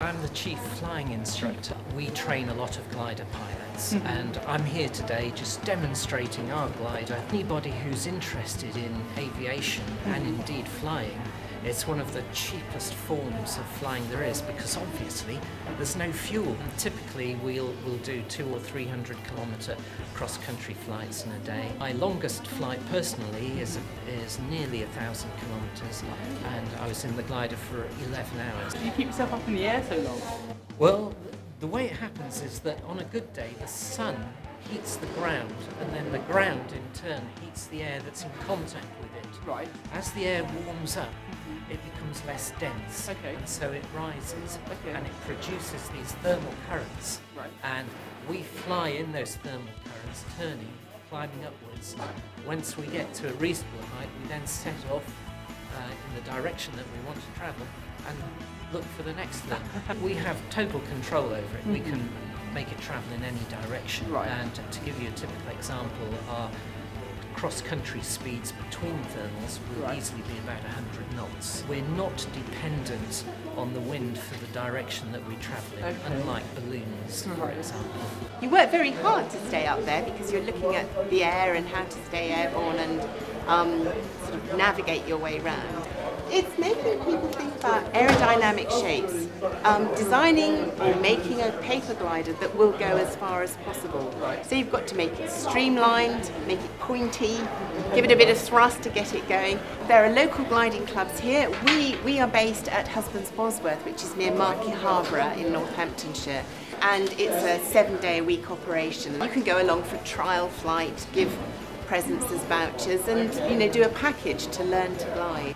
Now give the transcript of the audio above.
I'm the chief flying instructor. We train a lot of glider pilots, and I'm here today just demonstrating our glider. Anybody who's interested in aviation and indeed flying, it's one of the cheapest forms of flying there is because obviously there's no fuel. Typically we'll do 200 or 300 kilometre cross-country flights in a day. My longest flight personally is nearly 1,000 kilometres, and I was in the glider for 11 hours. Do you keep yourself up in the air so long? Well, the way it happens is that on a good day the sun heats the ground, and then the ground in turn heats the air that's in contact with it. Right. As the air warms up, it becomes less dense, and so it rises, and it produces these thermal currents. Right. And we fly in those thermal currents, turning, climbing upwards. Once we get to a reasonable height, we then set off in the direction that we want to travel and look for the next thing. We have total control over it. We can make it travel in any direction. Right. And to give you a typical example, our cross-country speeds between thermals will easily be about 100 knots. We're not dependent on the wind for the direction that we travel in, unlike balloons, for example. You work very hard to stay up there because you're looking at the air and how to stay airborne and sort of navigate your way around. It's making people think about aerodynamic shapes, designing or making a paper glider that will go as far as possible. So you've got to make it streamlined, make it pointy, give it a bit of thrust to get it going. There are local gliding clubs here. We are based at Husbands Bosworth, which is near Market Harborough in Northamptonshire, and it's a 7-day-a-week operation. You can go along for a trial flight, give presents as vouchers, and do a package to learn to glide.